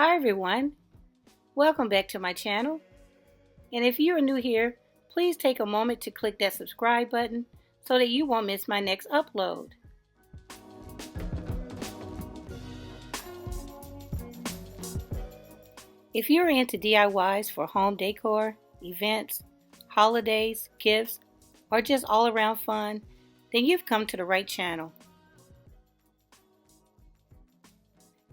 Hi everyone, welcome back to my channel, and if you are new here, please take a moment to click that subscribe button so that you won't miss my next upload. If you're into DIYs for home decor, events, holidays, gifts, or just all around fun, then you've come to the right channel.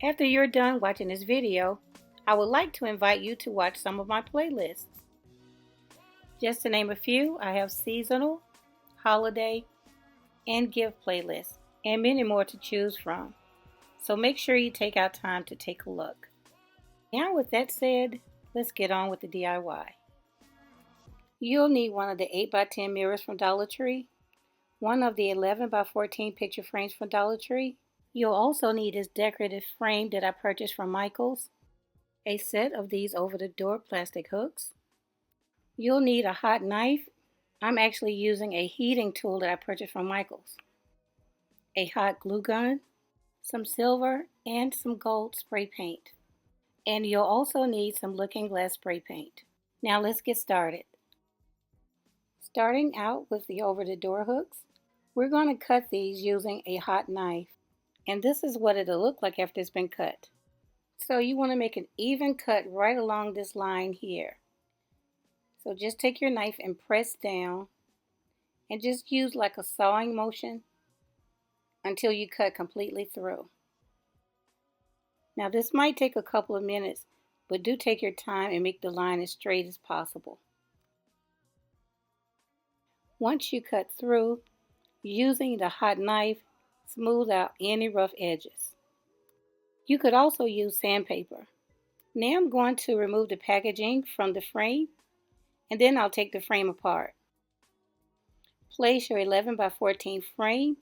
After you're done watching this video, I would like to invite you to watch some of my playlists. Just to name a few, I have seasonal, holiday, and gift playlists, and many more to choose from. So make sure you take out time to take a look. Now with that said, let's get on with the DIY. You'll need one of the 8x10 mirrors from Dollar Tree, one of the 11x14 picture frames from Dollar Tree. You'll also need this decorative frame that I purchased from Michael's, a set of these over-the-door plastic hooks. You'll need a hot knife. I'm actually using a heating tool that I purchased from Michael's. A hot glue gun, some silver, and some gold spray paint. And you'll also need some looking glass spray paint. Now let's get started. Starting out with the over-the-door hooks, we're going to cut these using a hot knife. And this is what it'll look like after it's been cut. So you want to make an even cut right along this line here. So just take your knife and press down and just use like a sawing motion until you cut completely through. Now this might take a couple of minutes, but do take your time and make the line as straight as possible. Once you cut through, using the hot knife, smooth out any rough edges. You could also use sandpaper. Now I'm going to remove the packaging from the frame, and then I'll take the frame apart. Place your 11x14 frame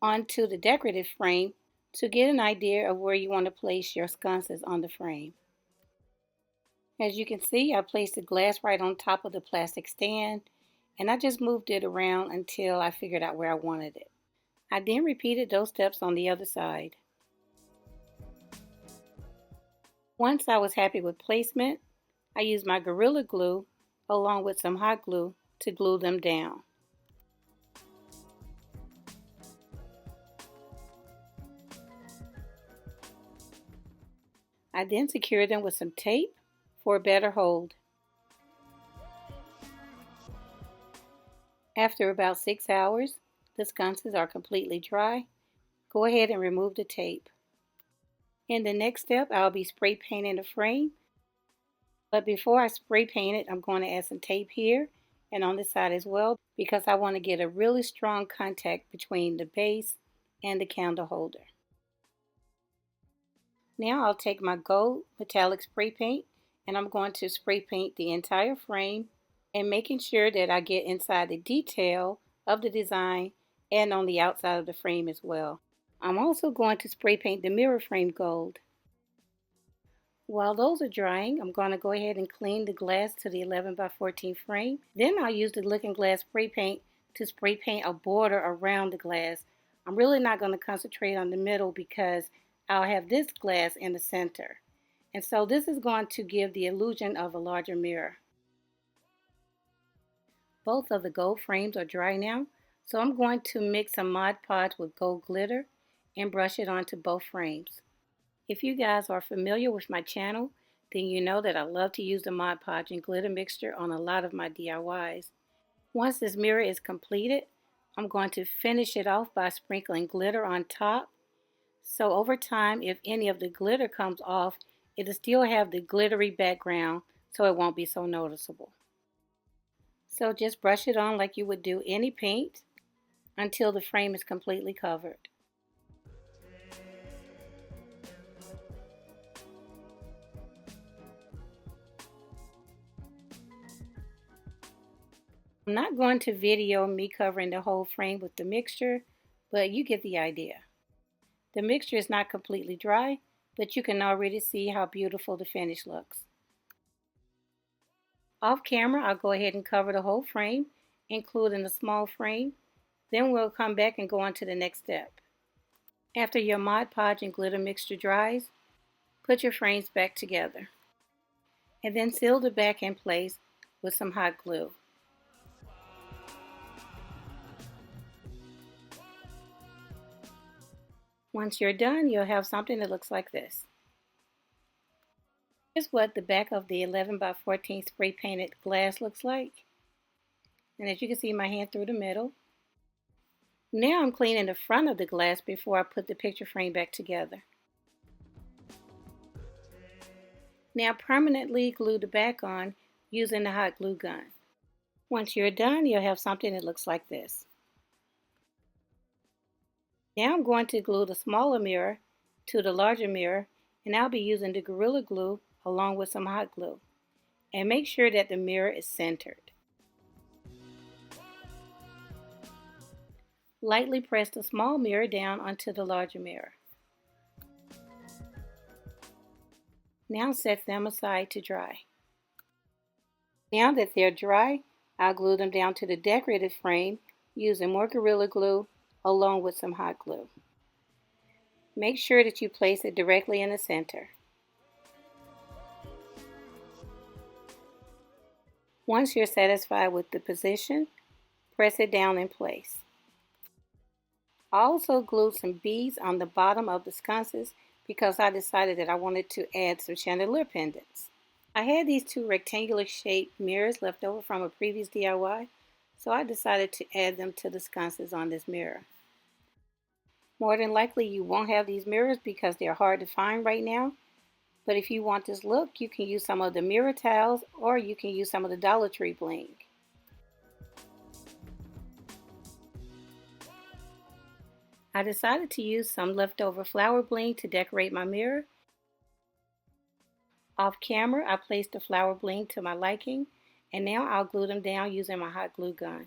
onto the decorative frame to get an idea of where you want to place your sconces on the frame. As you can see, I placed the glass right on top of the plastic stand, and I just moved it around until I figured out where I wanted it. I then repeated those steps on the other side. Once I was happy with placement, I used my Gorilla Glue along with some hot glue to glue them down. I then secured them with some tape for a better hold. After about 6 hours, the sconces are completely dry. Go ahead and remove the tape. In the next step, I'll be spray painting the frame. But before I spray paint it, I'm going to add some tape here and on this side as well, because I want to get a really strong contact between the base and the candle holder. Now I'll take my gold metallic spray paint and I'm going to spray paint the entire frame and making sure that I get inside the detail of the design and on the outside of the frame as well. I'm also going to spray paint the mirror frame gold. While those are drying, I'm going to go ahead and clean the glass to the 11x14 frame. Then I'll use the looking glass spray paint to spray paint a border around the glass. I'm really not going to concentrate on the middle because I'll have this glass in the center. And so this is going to give the illusion of a larger mirror. Both of the gold frames are dry now, so I'm going to mix some Mod Podge with gold glitter and brush it onto both frames. If you guys are familiar with my channel, then you know that I love to use the Mod Podge and glitter mixture on a lot of my DIYs. Once this mirror is completed, I'm going to finish it off by sprinkling glitter on top. So over time, if any of the glitter comes off, it'll still have the glittery background, so it won't be so noticeable. So just brush it on like you would do any paint until the frame is completely covered. I'm not going to video me covering the whole frame with the mixture, but you get the idea. The mixture is not completely dry, but you can already see how beautiful the finish looks. Off camera, I'll go ahead and cover the whole frame, including the small frame. Then we'll come back and go on to the next step. After your Mod Podge and glitter mixture dries, Put your frames back together and then seal the back in place with some hot glue. Once you're done, you'll have something that looks like this. Here's what the back of the 11 by 14 spray painted glass looks like. And as you can see, my hand through the middle. Now I'm cleaning the front of the glass before I put the picture frame back together. Now permanently glue the back on using the hot glue gun. Once you're done, you'll have something that looks like this. Now I'm going to glue the smaller mirror to the larger mirror, and I'll be using the Gorilla Glue along with some hot glue. And make sure that the mirror is centered. Lightly press the small mirror down onto the larger mirror. Now set them aside to dry. Now that they're dry, I'll glue them down to the decorative frame using more Gorilla Glue along with some hot glue. Make sure that you place it directly in the center. Once you're satisfied with the position, press it down in place. I also glued some beads on the bottom of the sconces because I decided that I wanted to add some chandelier pendants. I had these two rectangular shaped mirrors left over from a previous DIY, so I decided to add them to the sconces on this mirror. More than likely you won't have these mirrors because they're hard to find right now, but if you want this look, you can use some of the mirror tiles or you can use some of the Dollar Tree bling. I decided to use some leftover flower bling to decorate my mirror. Off camera, I placed the flower bling to my liking, and now I'll glue them down using my hot glue gun.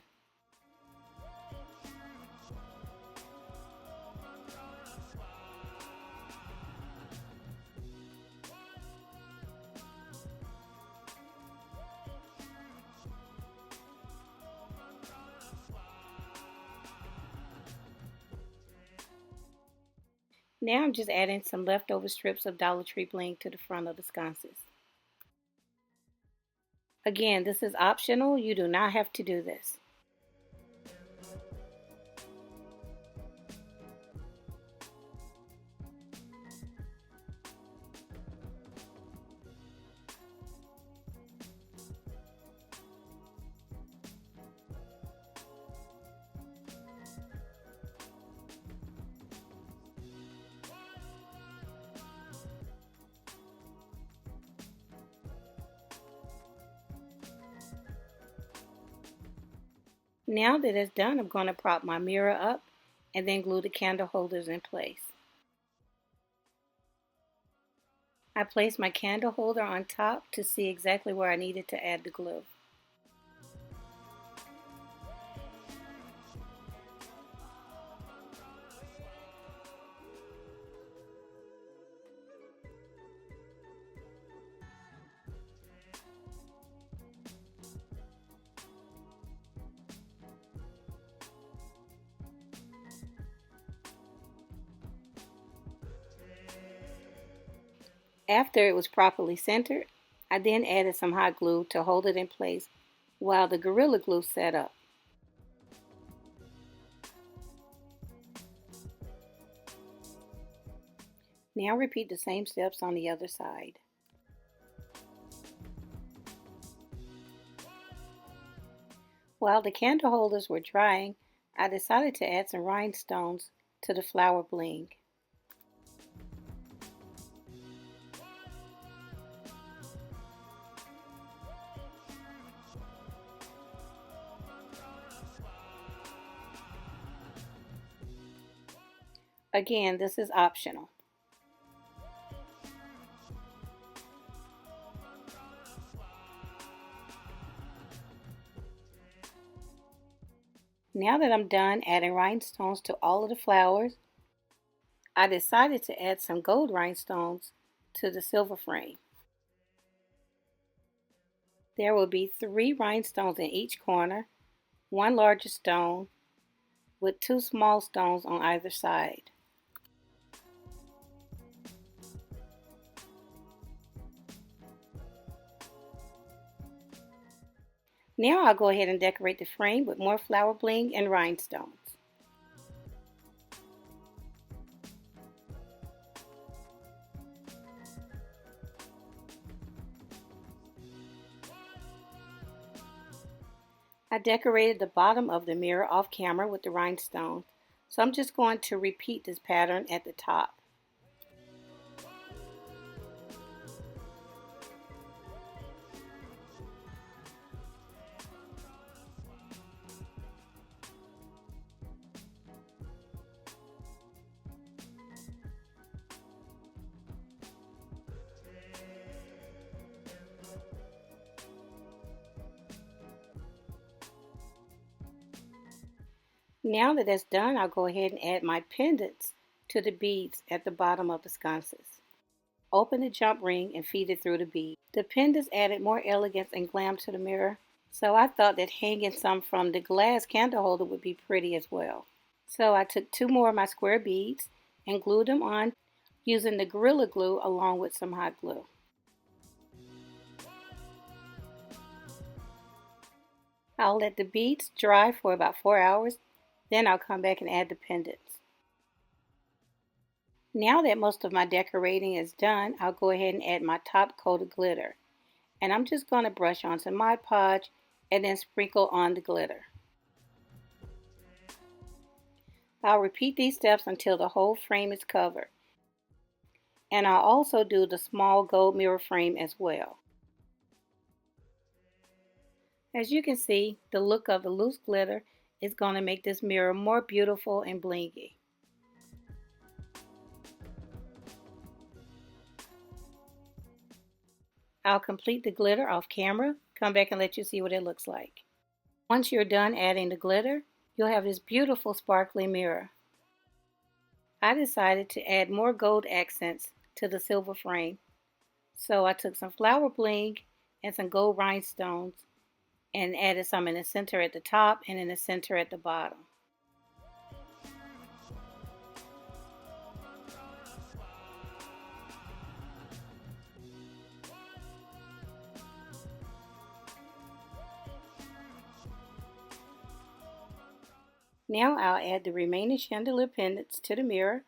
Now I'm just adding some leftover strips of Dollar Tree bling to the front of the sconces. Again, this is optional. You do not have to do this. Now that it's done, I'm going to prop my mirror up and then glue the candle holders in place. I placed my candle holder on top to see exactly where I needed to add the glue. After it was properly centered, I then added some hot glue to hold it in place while the Gorilla Glue set up. Now repeat the same steps on the other side. While the candle holders were drying, I decided to add some rhinestones to the flower bling. Again, this is optional. Now that I'm done adding rhinestones to all of the flowers, I decided to add some gold rhinestones to the silver frame. There will be 3 rhinestones in each corner, 1 larger stone with 2 small stones on either side. Now I'll go ahead and decorate the frame with more flower bling and rhinestones. I decorated the bottom of the mirror off camera with the rhinestones, so I'm just going to repeat this pattern at the top. Now that that's done, I'll go ahead and add my pendants to the beads at the bottom of the sconces. Open the jump ring and feed it through the bead. The pendants added more elegance and glam to the mirror, so I thought that hanging some from the glass candle holder would be pretty as well. So I took 2 more of my square beads and glued them on using the Gorilla Glue along with some hot glue. I'll let the beads dry for about 4 hours, then I'll come back and add the pendants. Now that most of my decorating is done, I'll go ahead and add my top coat of glitter. And I'm just going to brush on some Mod Podge and then sprinkle on the glitter. I'll repeat these steps until the whole frame is covered. And I'll also do the small gold mirror frame as well. As you can see, the look of the loose glitter is going to make this mirror more beautiful and blingy. I'll complete the glitter off camera, come back and let you see what it looks like. Once you're done adding the glitter, you'll have this beautiful sparkly mirror. I decided to add more gold accents to the silver frame. So I took some flower bling and some gold rhinestones and added some in the center at the top and in the center at the bottom. Now I'll add the remaining chandelier pendants to the mirror,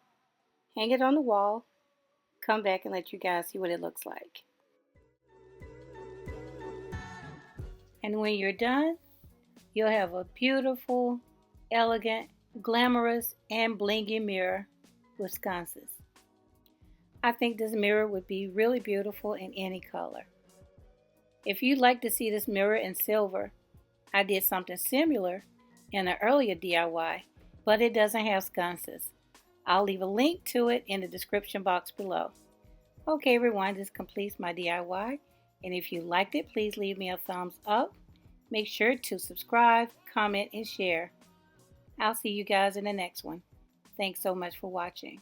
hang it on the wall, come back and let you guys see what it looks like. And when you're done, you'll have a beautiful, elegant, glamorous, and blingy mirror with sconces. I think this mirror would be really beautiful in any color. If you'd like to see this mirror in silver, I did something similar in an earlier DIY, but it doesn't have sconces. I'll leave a link to it in the description box below. Okay everyone, this completes my DIY, and if you liked it, please leave me a thumbs up. Make sure to subscribe, comment, and share. I'll see you guys in the next one. Thanks so much for watching.